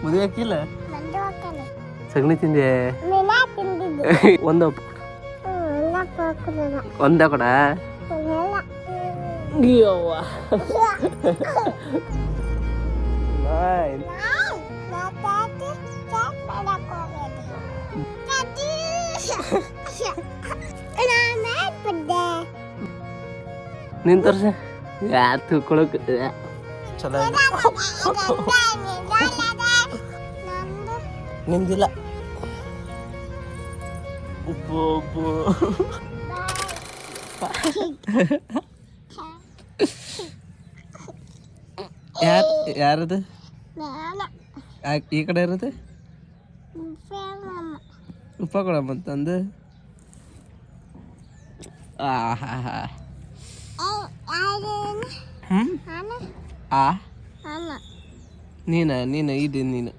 ಮದುವೆ ಹಾಕಿಲ್ಲ ಸಗಣಿ ತಿಂದೆ ಒಂದ ಒಂದ ಕೊಡ ನಿನ್ ತೋರ್ಸ ಯಾರು ತಿಳ್ಕೊಳಕ್ ಚಲೋ ನಿಂದಿಲ್ಲ ಉಪ್ಪು ಉಪ್ಪು ಯಾರದು ಈ ಕಡೆ ಇರೋದು ಉಪ್ಪ ಕೊಡಮ್ಮಂತಂದು ನೀನು ಇದು ನೀನು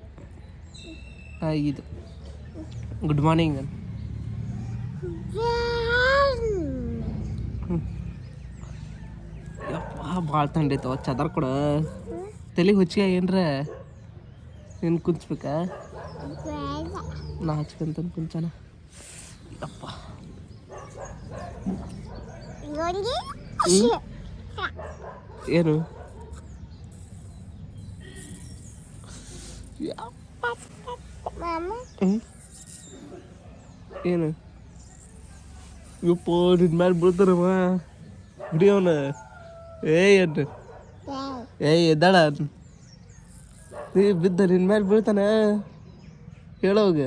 ಇದು ಗುಡ್ ಮಾರ್ನಿಂಗ್ ಯಪ್ಪ ಭಾಳ ಥಂಡೈತವ ಚದರ್ ಕೊಡ ತಲೆಗೆ ಹುಚ್ಚಿಗೆ ಏನ್ರ ನೀನು ಕುಂಚ್ಬೇಕಾ ನಾ ಹಚ್ಕೊಂತ ಕುಂಚಾನ ಯಪ್ಪ ಏನು ಏನು ಯಪ್ಪ ನಿನ್ನ ಮೇಲೆ ಬೀಳ್ತಾರಮ್ಮ ಬಿಡಿಯವನ ಏನು ಎದ್ದಾಳ ನೀ ಬಿದ್ದ ನಿನ್ನ ಮೇಲೆ ಬೀಳ್ತಾನ ಹೇಳೋಗ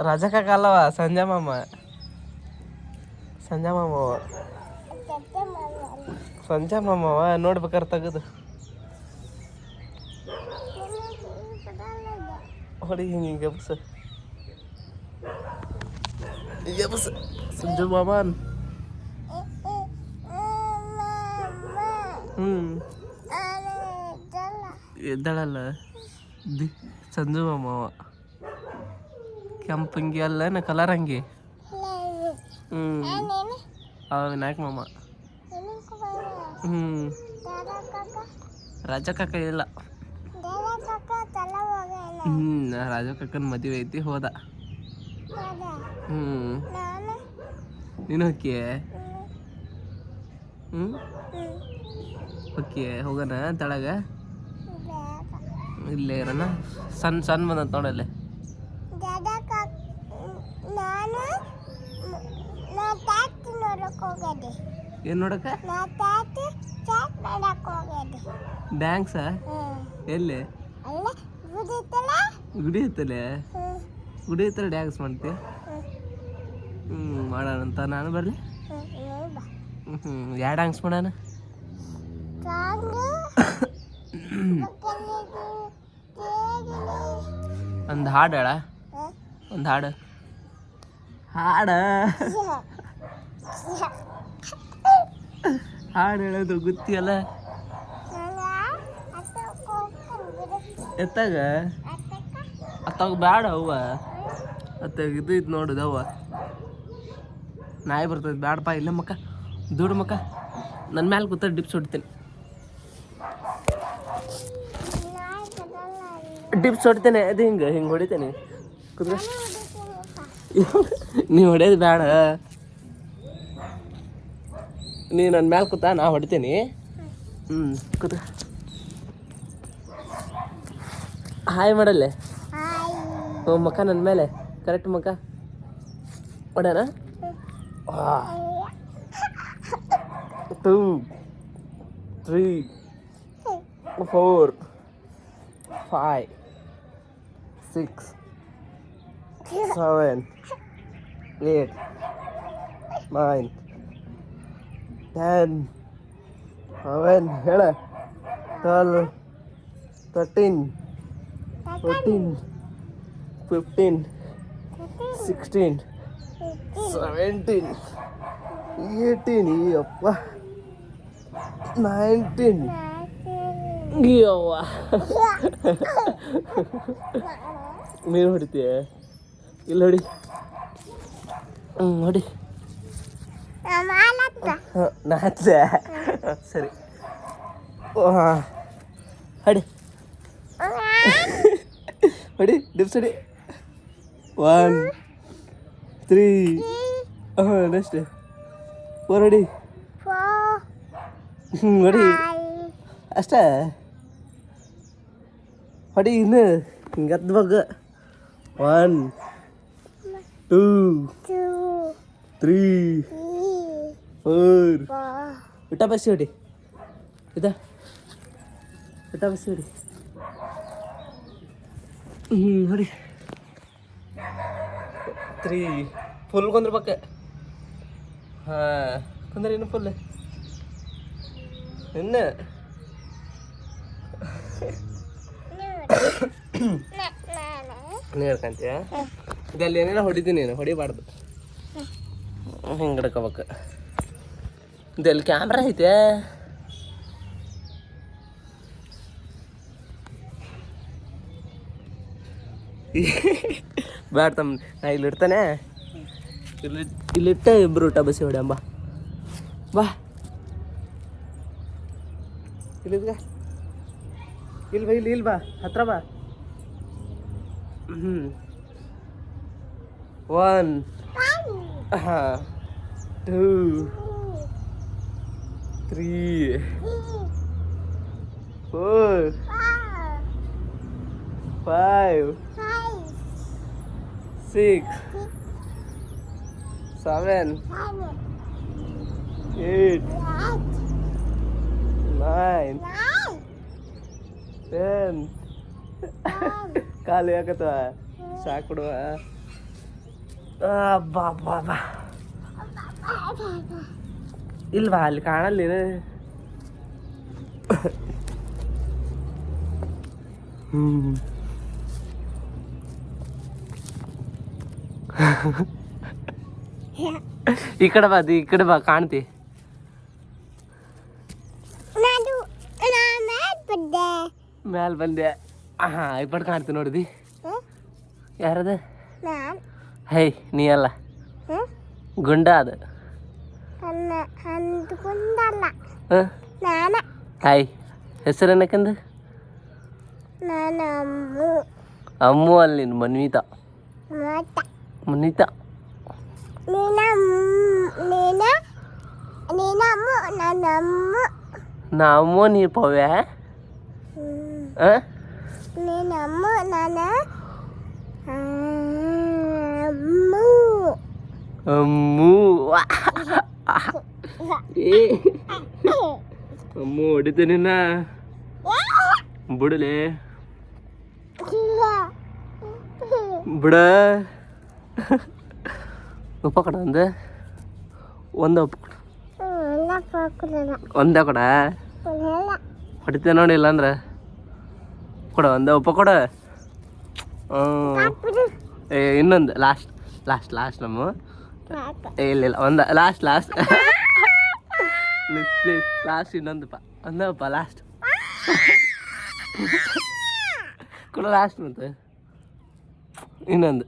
ರಾಜ ಕಾಕ ಅಲ್ಲವ ಸಂಜೆ ಮಾಮ ಸಂಜೆ ಮಾಮವ ನೋಡ್ಬೇಕಾರೆ ತೆಗೆದು ಹೊಡಿ ಹಿಂಗೆ ಬಸ್ ಸಂಜು ಮಾಮನ್ ಎದ್ದಾಳಲ್ಲ ಸಂಜು ಮಾಮವ ಕೆಂಪಂಗಿ ಅಲ್ಲ ಕಲರ್ ಹಂಗಿ ಅವ ವಿನಾಯಕ್ ಮಾಮ ರಾಜ ಕಾಕ ಇಲ್ಲ ರಾಜ ಕಾಕನ ಮದುವೆ ಐತಿ ಹೋದ ನೀನು ಹೊಕ್ಕಿ ಹೊಕ್ಕಿ ಹೋಗೋಣ ತಳಗ ಇಲ್ಲೇ ಇರೋಣ ಸಣ್ಣ ಬಂದಂತ ನೋಡಲ್ಲೇ ಏನ್ ನೋಡಕ ಡ್ಯಾನ್ಸ ಎಲ್ಲಿ ಗುಡಿ ಇತ್ತಲೆ ಗುಡಿ ಹತ್ರ ಡ್ಯಾನ್ಸ್ ಮಾಡ್ತಿ ಮಾಡೋಣ ಅಂತ ನಾನು ಬರ್ಲಿ ಯಾವ ಡ್ಯಾನ್ಸ್ ಮಾಡೋಣ ಒಂದು ಹಾಡು ಹೇಳ ಒಂದು ಹಾಡು ಹಾಡು ಹೇಳೋದು ಗೊತ್ತಿಯಲ್ಲ ಎತ್ತಾಗ ಅತ್ತಾಗ ಬೇಡ ಅವ್ವ ಅತ್ತಾಗ ಇದು ಇದು ನೋಡುದು ಅವ್ವ ನಾಯಿ ಬರ್ತದೆ ಬೇಡಪ್ಪ ಇಲ್ಲ ಮಕ್ಕ ದುಡ್ಡು ಮಕ್ಕ ನನ್ನ ಮೇಲೆ ಕೂತ ಡಿಪ್ಸ್ ಹೊಡಿತೀನಿ ಅದು ಹಿಂಗೆ ಹೊಡಿತೇನೆ ಕುದ್ರ ನೀವು ಹೊಡೆಯೋದು ಬೇಡ ನೀ ನನ್ನ ಮ್ಯಾಲೆ ಕೂತ ನಾ ಹೊಡಿತೀನಿ ಕೂತ ಹಾಯ್ ಮಾಡಲ್ಲೇ ಮಕ್ಕ ನನ್ನ ಮೇಲೆ ಕರೆಕ್ಟ್ ಮಕ್ಕ ಹೊಡ್ಯಾನ 2 3 4 5 6 7 8 9 10 11 ಹೇಳ 12 13 14 15 16 17 18 ಅಪ್ಪ 19 ಯವ್ವ ನೀರು ಹೊಡಿತೀಯ ಇಲ್ಲ ಹೊಡಿ ಹೊಡಿ ನಾ ಸರಿ ಹಡಿ ಹೊಡಿ ಡಿಪ್ಸ್ ಹೊಡಿ 1 3 ನೆಕ್ಸ್ಟ್ 4 ಹೊಡಿ ಹೊಡಿ ಅಷ್ಟೇ ಹೊಡಿ ಇನ್ನು ಹಿಂಗದ್ದು ಬಗ್ಗ 1 2 3 4 ಊಟ ಬಸ್ಸಿ ಹೊಡಿ ಊಟ ಬಸ್ಸಿ ಹೊಡಿ ಹೊಡಿ 3 ಫುಲ್ ಕುಂದ್ರಬೇಕ ಹಾಂ ಕುಂದ್ರೆ ಇನ್ನು ಫುಲ್ ಇನ್ನು ನೀ ಹೇಳ್ಕಂತೀಯ ಇದೆಲ್ಲಿ ಏನೇನೋ ಹೊಡಿತೀನಿ ನೀನು ಹೊಡಿಬಾರ್ದು ಹಿಂಗೆ ಹಿಡ್ಕೋಬೇಕು ಇದೆಲ್ಲಿ ಕ್ಯಾಮ್ರಾ ಐತೆ ಬ್ಯಾಡ ತಮ್ಮ ನಾ ಇಲ್ಲಿ ಇಡ್ತಾನೆ ಇಲ್ಲಿಟ್ಟ ಇಬ್ಬರು ಊಟ ಬಸಿ ಹೊಡಿ ಅಂಬ ಬಾ ಇಲ್ಲಿದ್ಗ ಇಲ್ಲಿ ಬಾ ಇಲ್ಲಿ ಬಾ ಹತ್ರ ಬಾ 1 2 3 4 5 6 7 8 9 10 ಕಾಲು ಯಾಕತ್ತವ ಸಾಕ್ಬಿಡುವ ಬಾ ಬಾ ಬಾ ಇಲ್ವಾ ಅಲ್ಲಿ ಕಾಣಲ್ಲ ಈ ಕಡೆ ಬಾ ಈ ಕಡೆ ಬಾ ಕಾಣ್ತಿ ಮ್ಯಾಲ ಬಂದೆ ಹಾಂ ಇಪ್ಪಟ್ಟು ಕಾಣ್ತಿ ನೋಡಿದಿ ಯಾರದ ಹೇ ನೀ ಅಲ್ಲ ಗುಂಡ ಅದು ಹಾಯ್ ಹೆಸರೇನಕ್ಕಂದು ಅಮ್ಮು ಅಲ್ಲಿ ನೀನು ಮನ್ವಿತಾ ನಾ ಅಮ್ಮು ನೀ ಪವ್ಯ ಅಮ್ಮು ಅಮ್ಮು ಹೊಡಿತೇನೆ ಬಿಡಲೆ ಬಿಡ ಉಪ್ಪ ಕೊಡ ಒಂದೇ ಉಪ್ಪು ಒಂದೇ ಕೊಡ ಹೊಡಿತೇನೆ ನೋಡಿ ಇಲ್ಲಾಂದ್ರೆ ಕೊಡ ಒಂದೇ ಉಪ್ಪ ಕೊಡ ಇನ್ನೊಂದು ಲಾಸ್ಟ್ ನಮ್ಮ ಇಲ್ಲ ಒಂದು ಲಾಸ್ಟ್ ಪ್ಲೀಸ್ ಲಾಸ್ಟ್ ಇನ್ನೊಂದಪ್ಪ ಒಂದಪ್ಪ ಲಾಸ್ಟ್ ಕೊಡ ಲಾಸ್ಟ್ ಮತ್ತೆ ಇನ್ನೊಂದು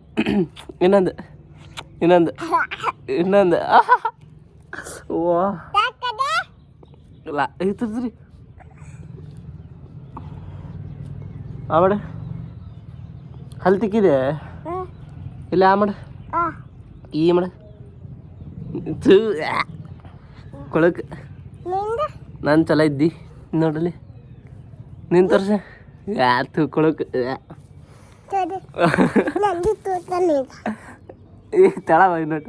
ಓ ಇಲ್ಲ ಇರ್ತದ್ರಿ ಆಮೇಲೆ ಹಲ್ ತಿಕ್ಕಿದೆ ಇಲ್ಲ ಆಮೇಲೆ ಈ ಮಾಡ ಕೊಳಕ್ ನಾನು ಚಲೋ ಇದ್ದಿ ನೋಡಲಿ ನಿನ್ ತೋರ್ಸ ಯಾತು ಕೊಳಕ್ ತಳ ನೋಟ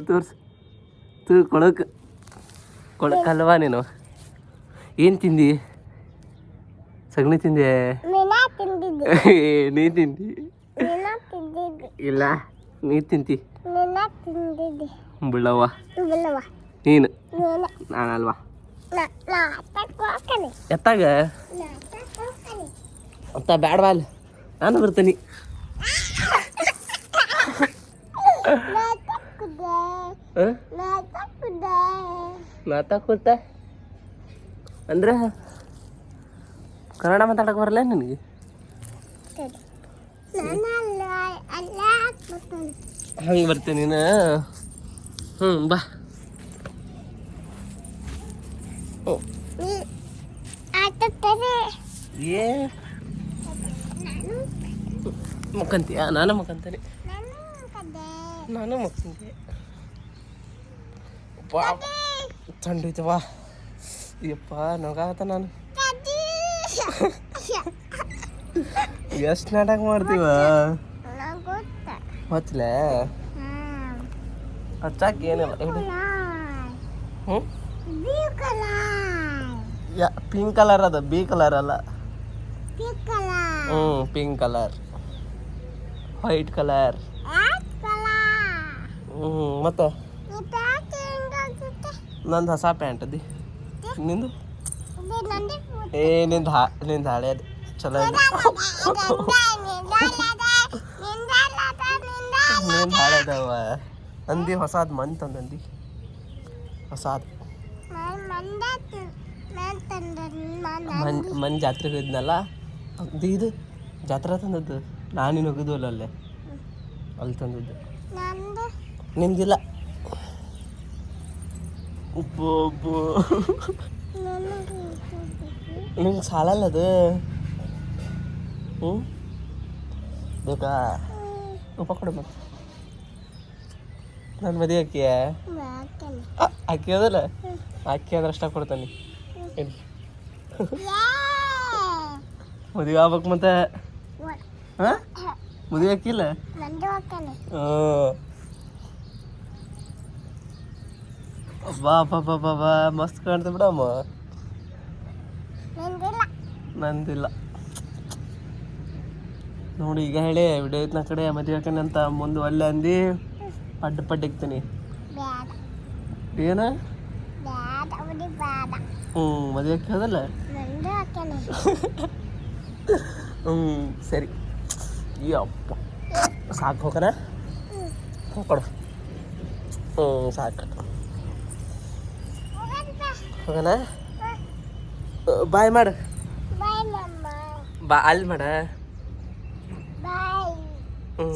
ತೋರ್ಸ ಕೊಳಕಲ್ವಾ ನೀನು ಏನು ತಿಂದಿ ಸಗಣಿ ತಿಂದೆ ನೀ ತಿಂದಿ ಇಲ್ಲ ನೀ ತಿಂತಿ ಬಿಳ್ಳವ್ವ ನೀನು ನಾನಲ್ವಾ ಎತ್ತಾಗ ಅತ್ತ ಬ್ಯಾಡ ಬಾಲ್ ನಾನು ಬರ್ತೀನಿ ಮಾತಾ ಕೂತ ಅಂದ್ರೆ ಕನ್ನಡ ಮಾತಾಡಕ್ಕೆ ಬರಲ್ಲ ನನಗೆ ಹಂಗೆ ಬರ್ತೀನಿ ನೀನು ಬಾ ಏ ಮುಕ್ಕಂತೀಯ? ನಾನು ಮುಕ್ಕಂತೀನಿ. ನಾನು ಮುಕ್ಕಂತೆ. ಚಂಡೈತವಾ ಯಪ್ಪ ನೋಗಾಗತ್ತ. ನಾನು ಎಷ್ಟು ನಾಟಕ ಮಾಡ್ತೀವ ಗೊತ್ತಿಲ್ಲ. ಹಚ್ಚಾಕ ಏನಿಲ್ಲ. ಹ್ಞೂ ಪಿಂಕ್ ಕಲರ್ ಅದ, ಬಿ ಕಲರ್ ಅಲ್ಲ. ಹ್ಞೂ ಪಿಂಕ್ ಕಲರ್, ವೈಟ್ ಕಲರ್. ಹ್ಞೂ ಮತ್ತೆ ನಂದು ಹೊಸ ಪ್ಯಾಂಟ್ ಅದಿ. ನಿಂದು ಏ ನಿಂದು ಹಳೇದು ಚಲೋ ಇದೆ. ನಿಂದು ಹಳೇದವ. ಅಂದಿ ಹೊಸಾದ್ ಮನ್ ತಂದಂದಿ ಹೊಸಾದ್ ಮನ್ ಜಾತ್ರೆಗೆ ಇದ್ನಲ್ಲ ಇದು ಜಾತ್ರೆ ತಂದದ್ದು. ನಾನಿನ್ನು ಹೋಗಿದ್ವಲ್ಲ ಅಲ್ಲೇ, ಅಲ್ಲಿ ತಂದದ್ದು. ನಿಂದಿಲ್ಲ. ಉಪ್ಪು ನಿಂಗೆ ಸಾಲಲ್ಲ ಅದು. ಹ್ಞೂ ಬೇಕಾ? ಉಪ್ಪ ಕೊಡು ಮತ್ತೆ. ನನ್ನ ಮದುವೆ ಅಕ್ಕಿ ಅಕ್ಕಿ ಅದಲ್ಲ, ಅಕ್ಕಿ ಅಂದ್ರೆ ಅಷ್ಟ ಕೊಡ್ತಾನೆ. ಮದುವೆ ಆಗ್ಬೇಕು ಮತ್ತೆ. ಹಾಂ ಮದುವೆ ಅಕ್ಕಿಲ್ಲ? ಬಾ ಬಾ ಬಾ ಬಾ ಮಸ್ತ್ ಕಾಣ್ತದೆ ಬಿಡಮ್ಮ. ನಂದಿಲ್ಲ ನೋಡಿ. ಈಗ ಹೇಳಿ ವಿಡಿಯೋ ಐತ್ನ ಕಡೆ ಮದುವೆ ಹಾಕನೆ ಅಂತ ಮುಂದೆ ಒಲ್ಲೆ ಅಂದು ಪಡ್ಡ ಇಕ್ತೀನಿ. ಏನ? ಹ್ಞೂ ಮದುವೆ ಹಾಕಿ ಹೋದಲ್ಲ. ಹ್ಞೂ ಸರಿ. ಅಪ್ಪ ಸಾಕು ಹೋಗೋಣ. ಕೊಡು. ಹ್ಞೂ ಸಾಕು ಹೋಗೋಣ. ಬಾಯ್ ಮಾಡು. ಬಾ ಅಲ್ಲಿ ಮಾಡ. ಹ್ಞೂ